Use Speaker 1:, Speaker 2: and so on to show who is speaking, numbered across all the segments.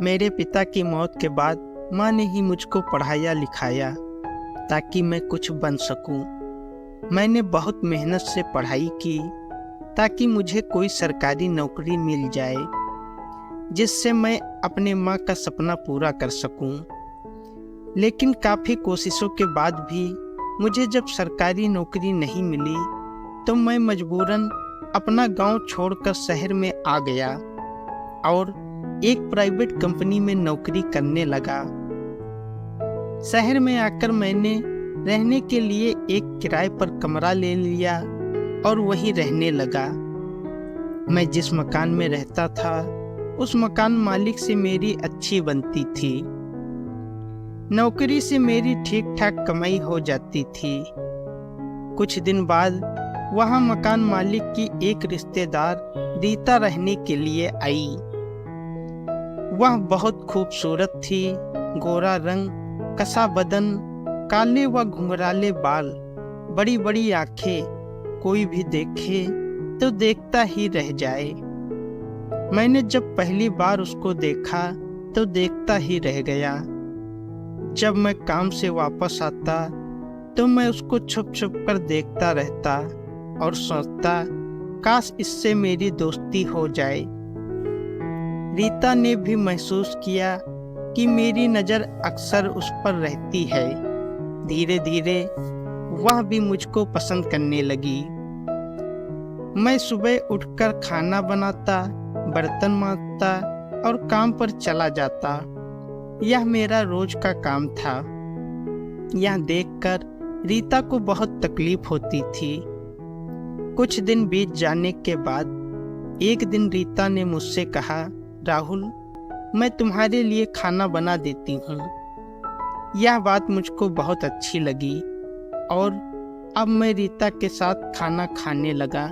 Speaker 1: मेरे पिता की मौत के बाद माँ ने ही मुझको पढ़ाया लिखाया ताकि मैं कुछ बन सकूं। मैंने बहुत मेहनत से पढ़ाई की ताकि मुझे कोई सरकारी नौकरी मिल जाए जिससे मैं अपने माँ का सपना पूरा कर सकूं। लेकिन काफ़ी कोशिशों के बाद भी मुझे जब सरकारी नौकरी नहीं मिली तो मैं मजबूरन अपना गांव छोड़कर शहर में आ गया और एक प्राइवेट कंपनी में नौकरी करने लगा। शहर में आकर मैंने रहने के लिए एक किराए पर कमरा ले लिया और वहीं रहने लगा। मैं जिस मकान में रहता था उस मकान मालिक से मेरी अच्छी बनती थी। नौकरी से मेरी ठीक ठाक कमाई हो जाती थी। कुछ दिन बाद वहाँ मकान मालिक की एक रिश्तेदार रीता रहने के लिए आई। वह बहुत खूबसूरत थी, गोरा रंग, कसा बदन, काले व घुंघराले बाल, बड़ी बड़ी आंखें, कोई भी देखे तो देखता ही रह जाए। मैंने जब पहली बार उसको देखा तो देखता ही रह गया। जब मैं काम से वापस आता तो मैं उसको छुप छुप कर देखता रहता और सोचता काश इससे मेरी दोस्ती हो जाए। रीता ने भी महसूस किया कि मेरी नज़र अक्सर उस पर रहती है। धीरे धीरे वह भी मुझको पसंद करने लगी। मैं सुबह उठकर खाना बनाता, बर्तन मांजता और काम पर चला जाता। यह मेरा रोज का काम था। यह देखकर रीता को बहुत तकलीफ होती थी। कुछ दिन बीत जाने के बाद एक दिन रीता ने मुझसे कहा, राहुल, मैं तुम्हारे लिए खाना बना देती हूँ। यह बात मुझको बहुत अच्छी लगी और अब मैं रीता के साथ खाना खाने लगा।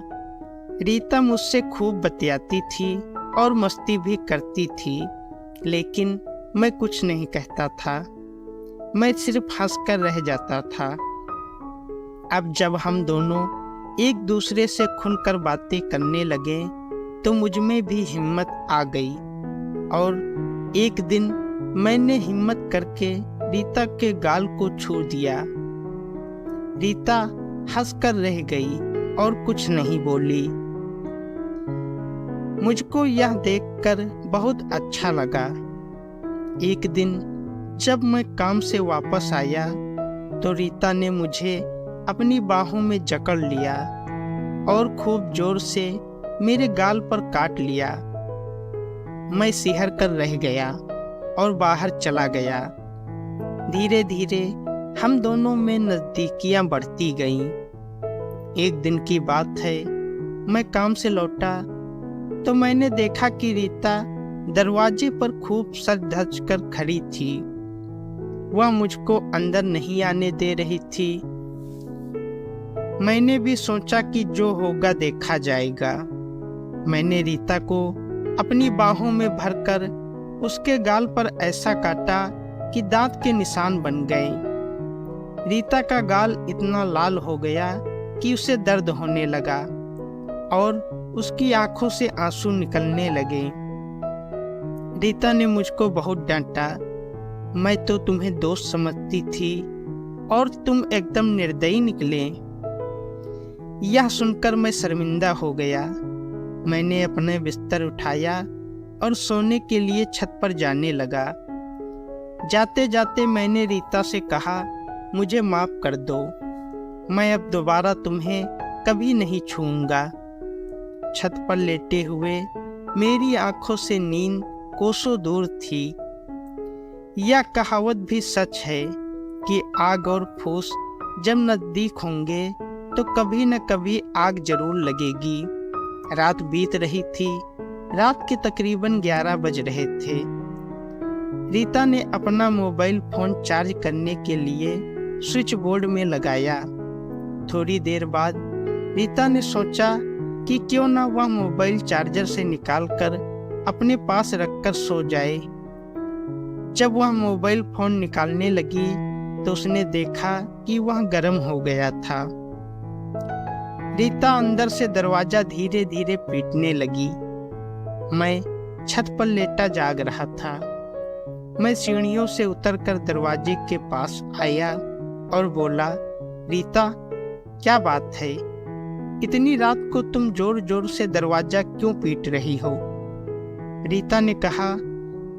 Speaker 1: रीता मुझसे खूब बतियाती थी और मस्ती भी करती थी, लेकिन मैं कुछ नहीं कहता था। मैं सिर्फ हंसकर रह जाता था। अब जब हम दोनों एक दूसरे से खुलकर बातें करने लगे तो मुझ में भी हिम्मत आ गई और एक दिन मैंने हिम्मत करके रीता के गाल को छू दिया। रीता हंसकर रह गई और कुछ नहीं बोली। मुझको यह देखकर बहुत अच्छा लगा। एक दिन जब मैं काम से वापस आया तो रीता ने मुझे अपनी बाहों में जकड़ लिया और खूब जोर से मेरे गाल पर काट लिया। मैं सिहर कर रह गया और बाहर चला गया। धीरे धीरे हम दोनों में नज़दीकियां बढ़ती गईं। एक दिन की बात है, मैं काम से लौटा तो मैंने देखा कि रीता दरवाजे पर खूब सज धज कर खड़ी थी। वह मुझको अंदर नहीं आने दे रही थी। मैंने भी सोचा कि जो होगा देखा जाएगा। मैंने रीता को अपनी बाहों में भरकर उसके गाल पर ऐसा काटा कि दांत के निशान बन गए। रीता का गाल इतना लाल हो गया कि उसे दर्द होने लगा और उसकी आंखों से आंसू निकलने लगे। रीता ने मुझको बहुत डांटा। मैं तो तुम्हें दोस्त समझती थी और तुम एकदम निर्दयी निकले। यह सुनकर मैं शर्मिंदा हो गया। मैंने अपने बिस्तर उठाया और सोने के लिए छत पर जाने लगा। जाते जाते मैंने रीता से कहा, मुझे माफ़ कर दो, मैं अब दोबारा तुम्हें कभी नहीं छूऊंगा। छत पर लेटे हुए मेरी आंखों से नींद कोसों दूर थी। यह कहावत भी सच है कि आग और फूस जब नज़दीक होंगे तो कभी न कभी आग जरूर लगेगी। रात बीत रही थी। रात के तकरीबन 11 बज रहे थे। रीता ने अपना मोबाइल फ़ोन चार्ज करने के लिए स्विच बोर्ड में लगाया। थोड़ी देर बाद रीता ने सोचा कि क्यों ना वह मोबाइल चार्जर से निकालकर अपने पास रखकर सो जाए। जब वह मोबाइल फ़ोन निकालने लगी तो उसने देखा कि वह गर्म हो गया था। रीता अंदर से दरवाजा धीरे धीरे पीटने लगी। मैं छत पर लेटा जाग रहा था। मैं सीढ़ियों से उतरकर दरवाजे के पास आया और बोला, रीता, क्या बात है? इतनी रात को तुम जोर जोर से दरवाजा क्यों पीट रही हो? रीता ने कहा,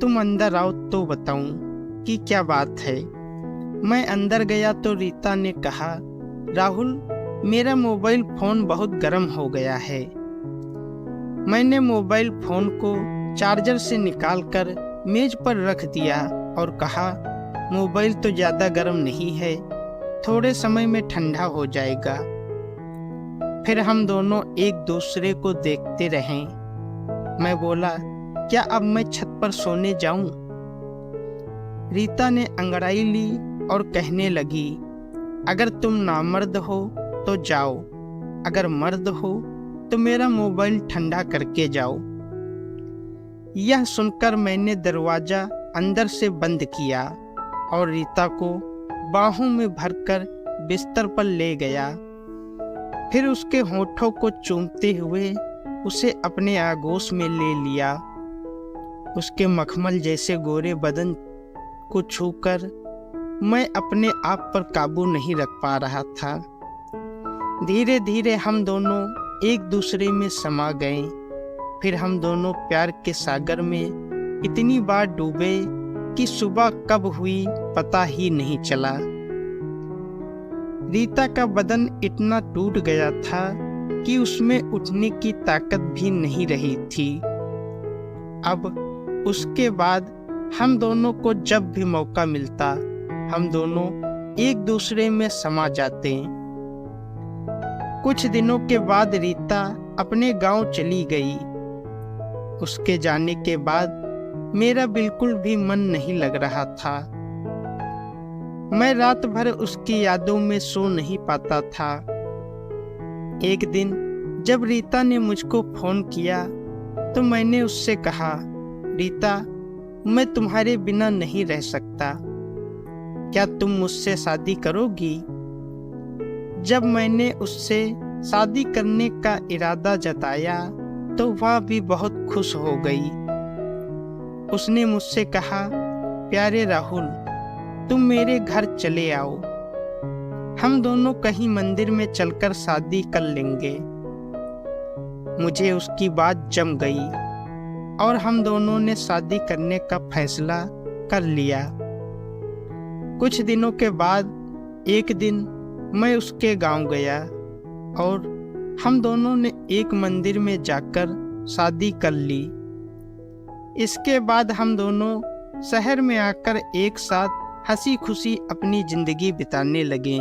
Speaker 1: तुम अंदर आओ तो बताऊं कि क्या बात है। मैं अंदर गया तो रीता ने कहा, राहुल, मेरा मोबाइल फोन बहुत गर्म हो गया है। मैंने मोबाइल फोन को चार्जर से निकालकर मेज पर रख दिया और कहा, मोबाइल तो ज़्यादा गर्म नहीं है, थोड़े समय में ठंडा हो जाएगा। फिर हम दोनों एक दूसरे को देखते रहे। मैं बोला, क्या अब मैं छत पर सोने जाऊं? रीता ने अंगड़ाई ली और कहने लगी, अगर तुम नामर्द हो तो जाओ, अगर मर्द हो तो मेरा मोबाइल ठंडा करके जाओ। यह सुनकर मैंने दरवाजा अंदर से बंद किया और रीता को बाहों में भरकर बिस्तर पर ले गया। फिर उसके होठों को चूमते हुए उसे अपने आगोश में ले लिया। उसके मखमल जैसे गोरे बदन को छूकर मैं अपने आप पर काबू नहीं रख पा रहा था। धीरे धीरे हम दोनों एक दूसरे में समा गए। फिर हम दोनों प्यार के सागर में इतनी बार डूबे कि सुबह कब हुई पता ही नहीं चला। रीता का बदन इतना टूट गया था कि उसमें उठने की ताकत भी नहीं रही थी। अब उसके बाद हम दोनों को जब भी मौका मिलता, हम दोनों एक दूसरे में समा जाते। कुछ दिनों के बाद रीता अपने गांव चली गई। उसके जाने के बाद मेरा बिल्कुल भी मन नहीं लग रहा था। मैं रात भर उसकी यादों में सो नहीं पाता था। एक दिन जब रीता ने मुझको फोन किया तो मैंने उससे कहा, रीता, मैं तुम्हारे बिना नहीं रह सकता, क्या तुम मुझसे शादी करोगी? जब मैंने उससे शादी करने का इरादा जताया तो वह भी बहुत खुश हो गई। उसने मुझसे कहा, प्यारे राहुल, तुम मेरे घर चले आओ, हम दोनों कहीं मंदिर में चलकर शादी कर लेंगे। मुझे उसकी बात जम गई और हम दोनों ने शादी करने का फैसला कर लिया। कुछ दिनों के बाद एक दिन मैं उसके गांव गया और हम दोनों ने एक मंदिर में जाकर शादी कर ली। इसके बाद हम दोनों शहर में आकर एक साथ हंसी खुशी अपनी जिंदगी बिताने लगे।